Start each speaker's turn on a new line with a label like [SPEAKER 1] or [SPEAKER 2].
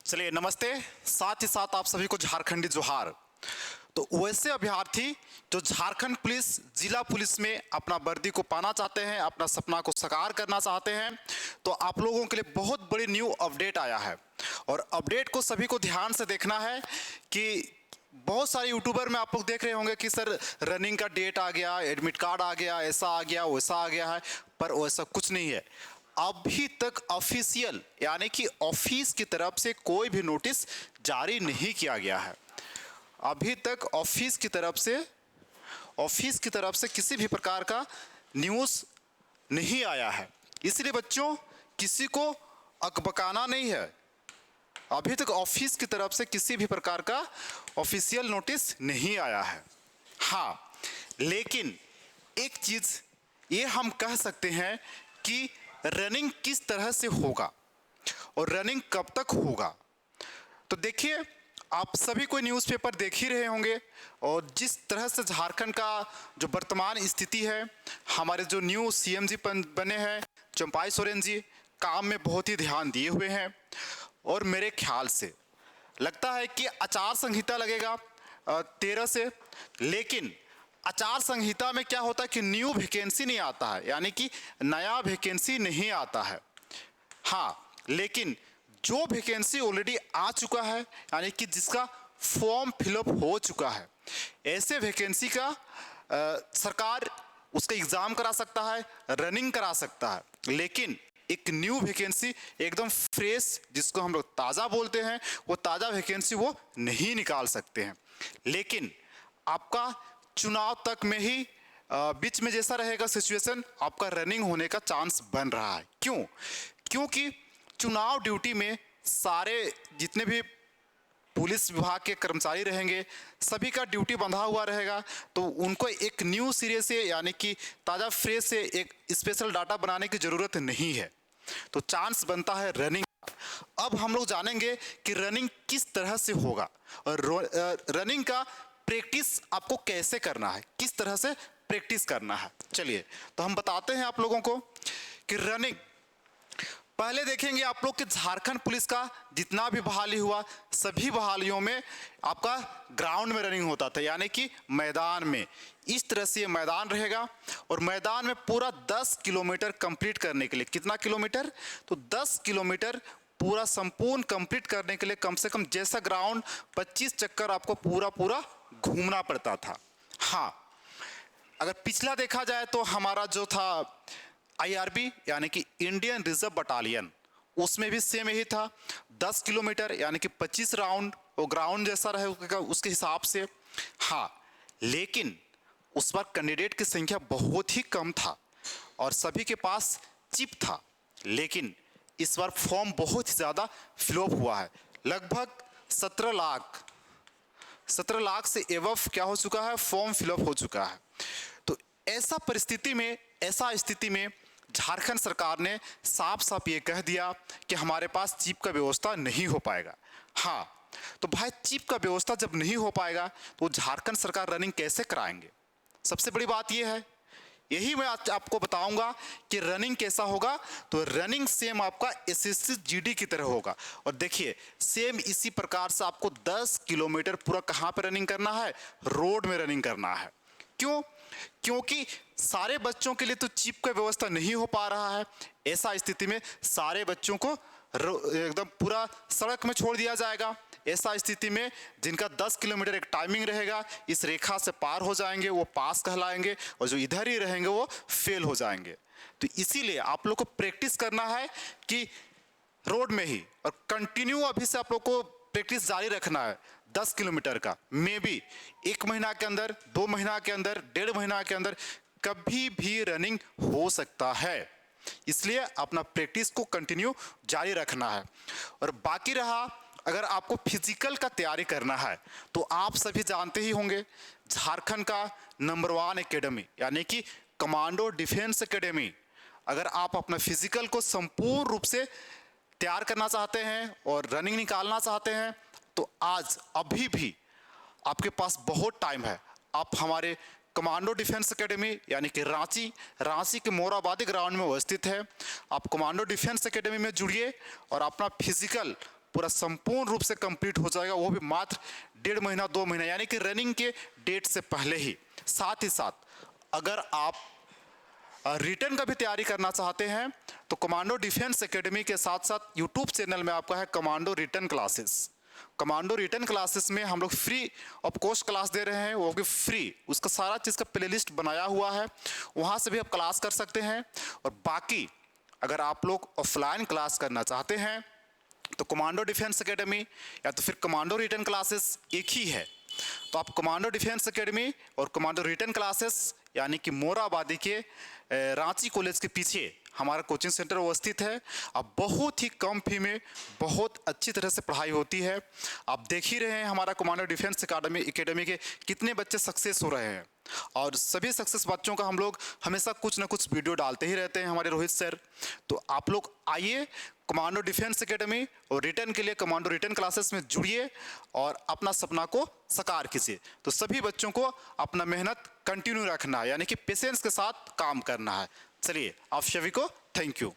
[SPEAKER 1] चलिए नमस्ते, साथ ही साथ आप सभी को झारखंडी जोहार। तो वैसे अभ्यर्थी जो झारखंड पुलिस जिला पुलिस में अपना वर्दी को पाना चाहते हैं, अपना सपना को साकार करना चाहते हैं, तो आप लोगों के लिए बहुत बड़ी न्यू अपडेट आया है। और अपडेट को सभी को ध्यान से देखना है कि बहुत सारे यूट्यूबर में आप लोग देख रहे होंगे कि सर रनिंग का डेट आ गया, एडमिट कार्ड आ गया, ऐसा आ गया, वैसा आ गया है, पर वैसा कुछ नहीं है। अभी तक ऑफिशियल यानी कि ऑफिस की तरफ से कोई भी नोटिस जारी नहीं किया गया है। अभी तक ऑफिस की तरफ से किसी भी प्रकार का न्यूज़ नहीं आया है। इसलिए बच्चों, किसी को अकबकाना नहीं है। अभी तक ऑफिस की तरफ से किसी भी प्रकार का ऑफिशियल नोटिस नहीं आया है। हाँ, लेकिन एक चीज़ ये हम कह सकते हैं कि रनिंग किस तरह से होगा और रनिंग कब तक होगा। तो देखिए, आप सभी कोई न्यूज़पेपर देख ही रहे होंगे और जिस तरह से झारखंड का जो वर्तमान स्थिति है, हमारे जो न्यू सीएम जी बने हैं चंपाई सोरेन जी, काम में बहुत ही ध्यान दिए हुए हैं। और मेरे ख्याल से लगता है कि आचार संहिता लगेगा 13 से, लेकिन आचार संहिता में क्या होता है कि न्यू वैकेंसी नहीं आता है, यानी कि नया वैकेंसी नहीं आता है। हाँ, लेकिन जो वैकेंसी ऑलरेडी आ चुका है, यानी कि जिसका फॉर्म फिलअप हो चुका है, ऐसे वैकेंसी का सरकार उसका एग्ज़ाम करा सकता है, रनिंग करा सकता है। लेकिन एक न्यू वैकेंसी एकदम फ्रेश, जिसको हम लोग ताज़ा बोलते हैं, वो ताज़ा वैकेंसी वो नहीं निकाल सकते हैं। लेकिन आपका चुनाव तक में ही बीच में जैसा रहेगा सिचुएशन, आपका रनिंग होने का चांस बन रहा है। क्यों? क्योंकि चुनाव ड्यूटी में सारे जितने भी पुलिस विभाग के कर्मचारी रहेंगे, सभी का ड्यूटी बंधा हुआ रहेगा। तो उनको एक न्यू सिरे से यानी कि ताज़ा फ्रेश से एक स्पेशल डाटा बनाने की ज़रूरत नहीं है। तो चांस बनता है रनिंग। अब हम लोग जानेंगे कि रनिंग किस तरह से होगा और रनिंग का प्रैक्टिस आपको कैसे करना है, किस तरह से प्रैक्टिस करना है। चलिए, तो हम बताते हैं आप लोगों को कि रनिंग पहले देखेंगे आप लोग कि झारखंड पुलिस का जितना भी बहाली हुआ, सभी बहालियों में आपका ग्राउंड में रनिंग होता था, यानी कि मैदान में। इस तरह से ये मैदान रहेगा और मैदान में पूरा 10 किलोमीटर कंप्लीट करने के लिए, कितना किलोमीटर? तो 10 किलोमीटर पूरा संपूर्ण कंप्लीट करने के लिए कम से कम जैसा ग्राउंड 25 चक्कर आपको पूरा घूमना पड़ता था। हाँ, अगर पिछला देखा जाए तो हमारा जो था आईआरबी यानी कि इंडियन रिजर्व बटालियन, उसमें भी सेम यही था, 10 किलोमीटर यानी कि 25 राउंड, वो ग्राउंड जैसा रहेगा उसके हिसाब से। हाँ, लेकिन उस बार कैंडिडेट की संख्या बहुत ही कम था और सभी के पास चिप था। लेकिन इस बार फॉर्म बहुत ही ज़्यादा फिलअप हुआ है, लगभग 17 लाख से एबव क्या हो चुका है, फॉर्म फिलअप हो चुका है। तो ऐसा स्थिति में झारखंड सरकार ने साफ साफ ये कह दिया कि हमारे पास चिप का व्यवस्था नहीं हो पाएगा। हाँ, तो भाई चिप का व्यवस्था जब नहीं हो पाएगा तो झारखंड सरकार रनिंग कैसे कराएंगे? सबसे बड़ी बात ये है, यही मैं आज आपको बताऊंगा कि रनिंग कैसा होगा। तो रनिंग सेम आपका एसएससी जीडी की तरह होगा। और देखिए, सेम इसी प्रकार से आपको 10 किलोमीटर पूरा कहाँ पे रनिंग करना है? रोड में रनिंग करना है। क्यों? क्योंकि सारे बच्चों के लिए तो चिप का व्यवस्था नहीं हो पा रहा है। ऐसा स्थिति में सारे बच्चों को एकदम पूरा सड़क में छोड़ दिया जाएगा। ऐसा स्थिति में जिनका 10 किलोमीटर एक टाइमिंग रहेगा, इस रेखा से पार हो जाएंगे वो पास कहलाएंगे, और जो इधर ही रहेंगे वो फेल हो जाएंगे। तो इसीलिए आप लोग को प्रैक्टिस करना है कि रोड में ही, और कंटिन्यू अभी से आप लोग को प्रैक्टिस जारी रखना है 10 किलोमीटर का। मे बी 1 महीना के अंदर, 2 महीना के अंदर, 1.5 महीना के अंदर कभी भी रनिंग हो सकता है। इसलिए अपना प्रैक्टिस को कंटिन्यू जारी रखना है। और बाकी रहा, अगर आपको फिजिकल का तैयारी करना है तो आप सभी जानते ही होंगे झारखंड का नंबर 1 एकेडमी यानी कि कमांडो डिफेंस एकेडमी। अगर आप अपना फिजिकल को संपूर्ण रूप से तैयार करना चाहते हैं और रनिंग निकालना चाहते हैं तो आज अभी भी आपके पास बहुत टाइम है। आप हमारे कमांडो डिफेंस एकेडमी यानी कि रांची के मोराबादी ग्राउंड में वो स्थित है। आप कमांडो डिफेंस एकेडमी में जुड़िए और अपना फिजिकल पूरा संपूर्ण रूप से कंप्लीट हो जाएगा, वो भी मात्र 1.5 महीना 2 महीना, यानी कि रनिंग के डेट से पहले ही। साथ ही साथ अगर आप रिटर्न का भी तैयारी करना चाहते हैं तो कमांडो डिफेंस एकेडमी के साथ साथ यूट्यूब चैनल में आपका है commando return classes. Commando return classes में हम लोग फ्री ऑफ कॉस्ट क्लास दे रहे हैं, वो भी फ्री। उसका सारा चीज़ का प्लेलिस्ट बनाया हुआ है, वहाँ से भी आप क्लास कर सकते हैं। और बाकी अगर आप लोग ऑफलाइन क्लास करना चाहते हैं तो कमांडो डिफेंस एकेडमी या तो फिर कमांडो रिटर्न क्लासेस एक ही है। तो आप कमांडो डिफेंस एकेडमी और कमांडो रिटर्न क्लासेस यानी कि मोराबादी के रांची कॉलेज के पीछे हमारा कोचिंग सेंटर अवस्थित है। अब बहुत ही कम फी में बहुत अच्छी तरह से पढ़ाई होती है। आप देख ही रहे हैं हमारा कमांडो डिफेंस एकेडमी के कितने बच्चे सक्सेस हो रहे हैं, और सभी सक्सेस बच्चों का हम लोग हमेशा कुछ ना कुछ वीडियो डालते ही रहते हैं हमारे रोहित सर। तो आप लोग आइए कमांडो डिफेंस एकेडमी और रिटर्न के लिए कमांडो रिटर्न क्लासेस में जुड़िए और अपना सपना को साकार कीजिए। तो सभी बच्चों को अपना मेहनत कंटिन्यू रखना है, यानी कि पेशेंस के साथ काम करना है। चलिए आप सभी को थैंक यू।